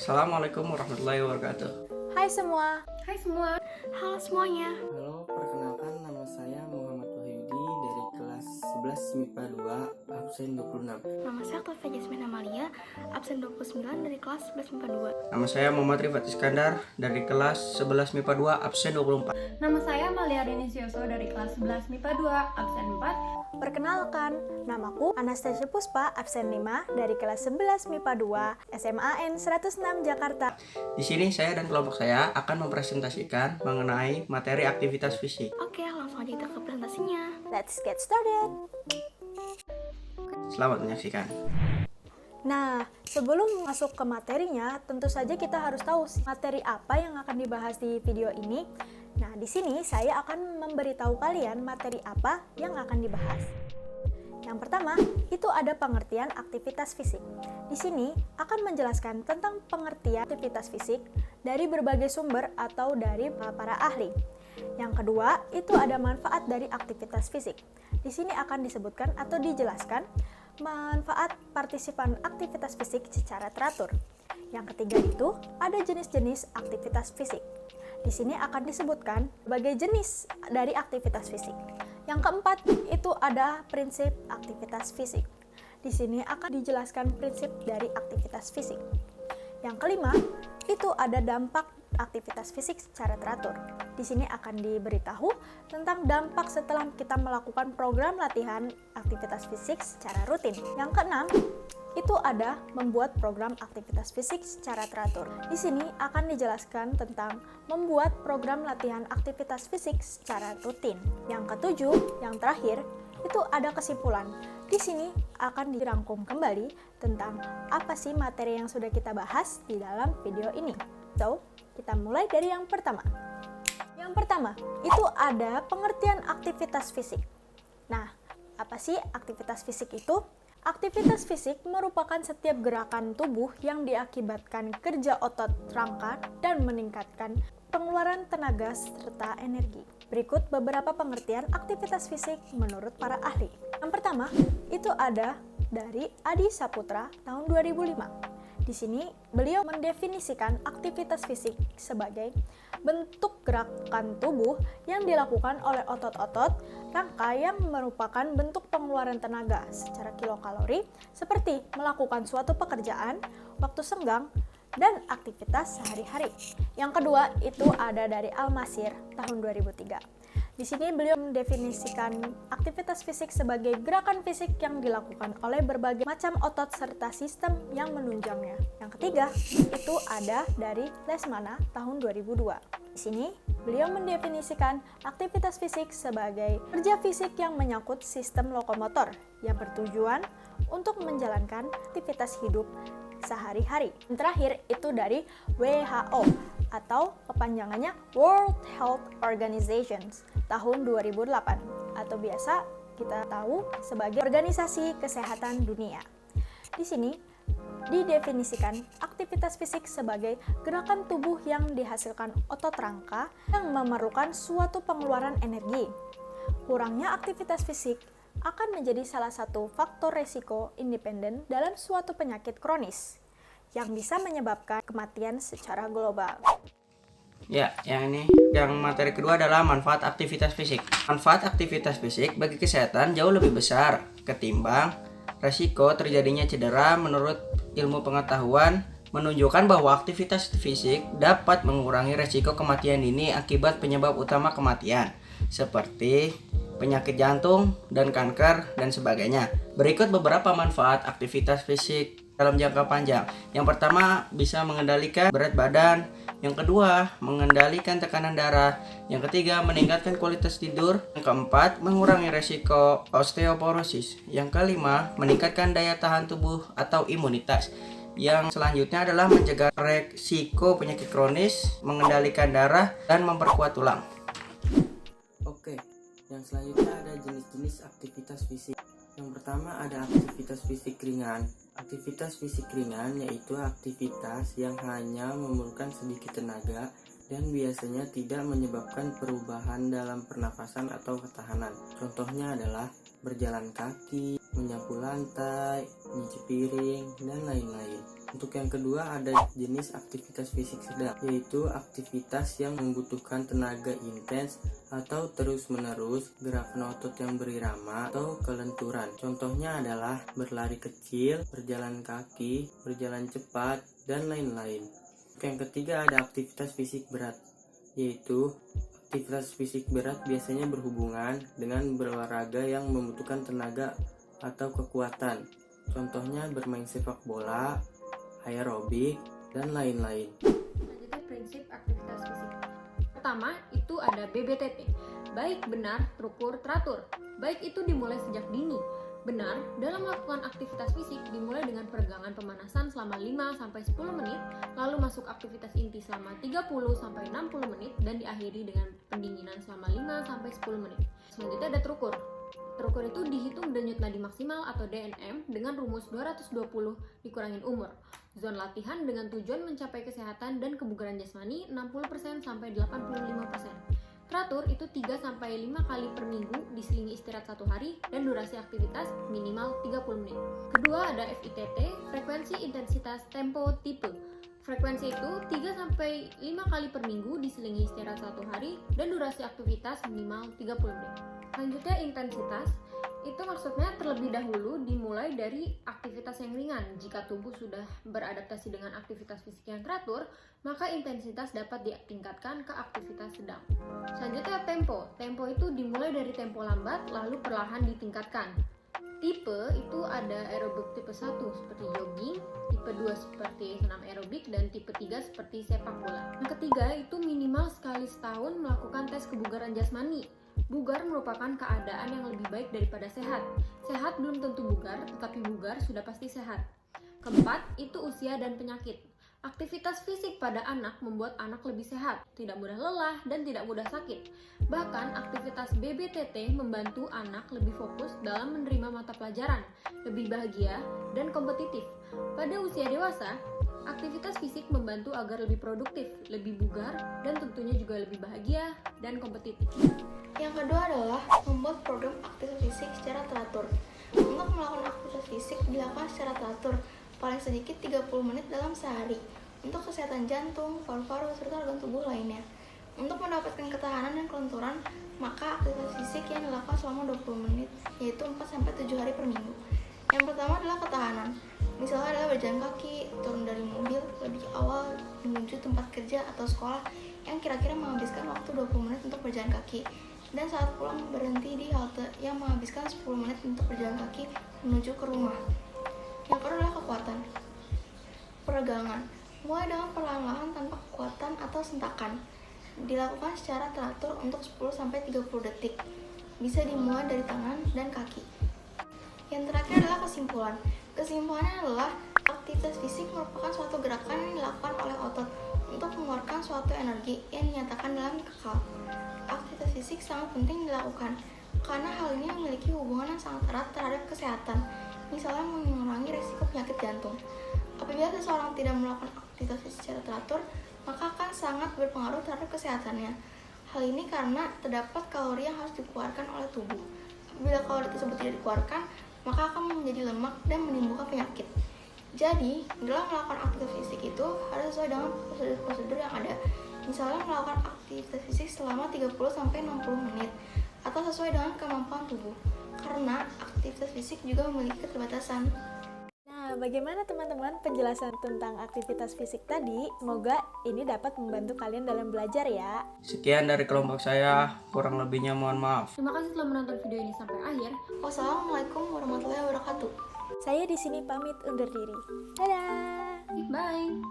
Assalamualaikum warahmatullahi wabarakatuh. Hai semua. Hai semua. Halo semuanya. Halo, perkenalkan nama saya Muhammad Wahyudi dari kelas 11 MIPA 2, absen 26. Nama saya Taufia Jasmine Amalia, absen 29 dari kelas 11 MIPA 2. Nama saya Muhammad Rifat Iskandar dari kelas 11 MIPA 2, absen 24. Nama saya Malia Sioso dari kelas 11 MIPA 2, absen 4. Perkenalkan, namaku Anastasia Puspa, absen 5 dari kelas 11 MIPA 2, SMAN 106 Jakarta. Di sini saya dan kelompok saya akan mempresentasikan mengenai materi aktivitas fisik. Oke, langsung aja kita ke presentasinya. Let's get started. Selamat menyaksikan. Nah, sebelum masuk ke materinya, tentu saja kita harus tahu materi apa yang akan dibahas di video ini. Nah, di sini saya akan memberitahu kalian materi apa yang akan dibahas. Yang pertama, itu ada pengertian aktivitas fisik. Di sini akan menjelaskan tentang pengertian aktivitas fisik dari berbagai sumber atau dari para ahli. Yang kedua, itu ada manfaat dari aktivitas fisik. Di sini akan disebutkan atau dijelaskan manfaat partisipan aktivitas fisik secara teratur. Yang ketiga itu ada jenis-jenis aktivitas fisik. Di sini akan disebutkan sebagai jenis dari aktivitas fisik. Yang keempat itu ada prinsip aktivitas fisik. Di sini akan dijelaskan prinsip dari aktivitas fisik. Yang kelima itu ada dampak aktivitas fisik secara teratur. Di sini akan diberitahu tentang dampak setelah kita melakukan program latihan aktivitas fisik secara rutin. Yang keenam itu ada membuat program aktivitas fisik secara teratur. Di sini akan dijelaskan tentang membuat program latihan aktivitas fisik secara rutin. Yang ketujuh, yang terakhir, itu ada kesimpulan. Di sini akan dirangkum kembali tentang apa sih materi yang sudah kita bahas di dalam video ini. So, kita mulai dari yang pertama. Yang pertama, itu ada pengertian aktivitas fisik. Nah, apa sih aktivitas fisik itu? Aktivitas fisik merupakan setiap gerakan tubuh yang diakibatkan kerja otot rangka dan meningkatkan pengeluaran tenaga serta energi. Berikut beberapa pengertian aktivitas fisik menurut para ahli. Yang pertama, itu ada dari Adi Saputra tahun 2005. Di sini beliau mendefinisikan aktivitas fisik sebagai bentuk gerakan tubuh yang dilakukan oleh otot-otot rangka yang merupakan bentuk pengeluaran tenaga secara kilokalori seperti melakukan suatu pekerjaan, waktu senggang, dan aktivitas sehari-hari. Yang kedua itu ada dari Al-Masir tahun 2003. Di sini beliau mendefinisikan aktivitas fisik sebagai gerakan fisik yang dilakukan oleh berbagai macam otot serta sistem yang menunjangnya. Yang ketiga, itu ada dari Lesmana tahun 2002. Di sini, beliau mendefinisikan aktivitas fisik sebagai kerja fisik yang menyangkut sistem lokomotor yang bertujuan untuk menjalankan aktivitas hidup sehari-hari. Yang terakhir, itu dari WHO atau kepanjangannya World Health Organization tahun 2008 atau biasa kita tahu sebagai Organisasi Kesehatan Dunia. Di sini didefinisikan aktivitas fisik sebagai gerakan tubuh yang dihasilkan otot rangka yang memerlukan suatu pengeluaran energi. Kurangnya aktivitas fisik akan menjadi salah satu faktor resiko independen dalam suatu penyakit kronis yang bisa menyebabkan kematian secara global. Ya, yang materi kedua adalah manfaat aktivitas fisik. Manfaat aktivitas fisik bagi kesehatan jauh lebih besar ketimbang resiko terjadinya cedera. Menurut ilmu pengetahuan menunjukkan bahwa aktivitas fisik dapat mengurangi resiko kematian dini akibat penyebab utama kematian seperti penyakit jantung dan kanker dan sebagainya. Berikut beberapa manfaat aktivitas fisik dalam jangka panjang. Yang pertama, bisa mengendalikan berat badan. Yang kedua, mengendalikan tekanan darah. Yang ketiga, meningkatkan kualitas tidur. Yang keempat, mengurangi resiko osteoporosis. Yang kelima, meningkatkan daya tahan tubuh atau imunitas. Yang selanjutnya adalah mencegah resiko penyakit kronis, mengendalikan darah, dan memperkuat tulang. Oke, yang selanjutnya ada jenis-jenis aktivitas fisik. Yang pertama ada aktivitas fisik ringan. Aktivitas fisik ringan yaitu aktivitas yang hanya memerlukan sedikit tenaga dan biasanya tidak menyebabkan perubahan dalam pernafasan atau ketahanan. Contohnya adalah berjalan kaki, menyapu lantai, nyuci piring, dan lain-lain. Untuk yang kedua ada jenis aktivitas fisik sedang, yaitu aktivitas yang membutuhkan tenaga intens atau terus-menerus, gerakan otot yang berirama atau kelenturan. Contohnya adalah berlari kecil, berjalan kaki, berjalan cepat, dan lain-lain. Untuk yang ketiga ada aktivitas fisik berat, yaitu aktivitas fisik berat biasanya berhubungan dengan berolahraga yang membutuhkan tenaga atau kekuatan. Contohnya bermain sepak bola, aerobik, dan lain-lain. Selanjutnya prinsip aktivitas fisik. Pertama itu ada BBTT, baik, benar, terukur, teratur. Baik itu dimulai sejak dini. Benar, dalam melakukan aktivitas fisik dimulai dengan peregangan pemanasan selama 5-10 menit, lalu masuk aktivitas inti selama 30-60 menit, dan diakhiri dengan pendinginan selama 5-10 menit. Selanjutnya ada terukur. Terukur itu dihitung denyut nadi maksimal atau DNM dengan rumus 220 dikurangin umur. Zon latihan dengan tujuan mencapai kesehatan dan kebugaran jasmani 60% sampai 85%. Teratur itu 3-5 kali per minggu diselingi istirahat 1 hari dan durasi aktivitas minimal 30 menit. Kedua ada FITT, frekuensi intensitas tempo tipe. Frekuensi itu 3-5 kali per minggu diselingi istirahat 1 hari dan durasi aktivitas minimal 30 menit. Selanjutnya intensitas, itu maksudnya terlebih dahulu dimulai dari aktivitas yang ringan. Jika tubuh sudah beradaptasi dengan aktivitas fisik yang teratur, maka intensitas dapat ditingkatkan ke aktivitas sedang. Selanjutnya tempo. Tempo itu dimulai dari tempo lambat lalu perlahan ditingkatkan. Tipe itu ada aerobik tipe 1 seperti jogging, tipe 2 seperti senam aerobik, dan tipe 3 seperti sepak bola. Yang ketiga itu minimal sekali setahun melakukan tes kebugaran jasmani. Bugar merupakan keadaan yang lebih baik daripada sehat. Sehat belum tentu bugar, tetapi bugar sudah pasti sehat. Keempat, itu usia dan penyakit. Aktivitas fisik pada anak membuat anak lebih sehat, tidak mudah lelah, dan tidak mudah sakit. Bahkan, aktivitas BBTT membantu anak lebih fokus dalam menerima mata pelajaran, lebih bahagia, dan kompetitif. Pada usia dewasa, aktivitas fisik membantu agar lebih produktif, lebih bugar, dan tentunya juga lebih bahagia dan kompetitif. Yang kedua adalah membuat program aktivitas fisik secara teratur. Untuk melakukan aktivitas fisik dilakukan secara teratur, paling sedikit 30 menit dalam sehari, untuk kesehatan jantung, paru-paru, serta organ tubuh lainnya. Untuk mendapatkan ketahanan dan kelenturan, maka aktivitas fisik yang dilakukan selama 20 menit, yaitu 4-7 hari per minggu. Yang pertama adalah ketahanan. Misalnya adalah berjalan kaki, turun dari mobil lebih awal menuju tempat kerja atau sekolah yang kira-kira menghabiskan waktu 20 menit untuk berjalan kaki. Dan saat pulang berhenti di halte yang menghabiskan 10 menit untuk berjalan kaki menuju ke rumah. Yang kedua adalah kekuatan. Peregangan. Mulai dengan perlahan-lahan tanpa kekuatan atau sentakan. Dilakukan secara teratur untuk 10-30 detik. Bisa dimulai dari tangan dan kaki. Yang terakhir adalah kesimpulan. Kesimpulannya adalah aktivitas fisik merupakan suatu gerakan yang dilakukan oleh otot untuk mengeluarkan suatu energi yang dinyatakan dalam kekal. Aktivitas fisik sangat penting dilakukan karena hal ini memiliki hubungan yang sangat erat terhadap kesehatan, misalnya mengurangi risiko penyakit jantung. Apabila seseorang tidak melakukan aktivitas fisik secara teratur, maka akan sangat berpengaruh terhadap kesehatannya. Hal ini karena terdapat kalori yang harus dikeluarkan oleh tubuh. Apabila kalori tersebut tidak dikeluarkan, maka akan menjadi lemak dan menimbulkan penyakit. Jadi, dalam melakukan aktivitas fisik itu harus sesuai dengan prosedur-prosedur yang ada. Misalnya melakukan aktivitas fisik selama 30-60 menit atau sesuai dengan kemampuan tubuh. Karena aktivitas fisik juga memiliki keterbatasan. Nah, bagaimana teman-teman penjelasan tentang aktivitas fisik tadi? Semoga ini dapat membantu kalian dalam belajar ya. Sekian dari kelompok saya, kurang lebihnya mohon maaf. Terima kasih telah menonton video ini sampai akhir. Wassalamualaikum warahmatullahi wabarakatuh. Saya di sini pamit undur diri. Dadah! Bye!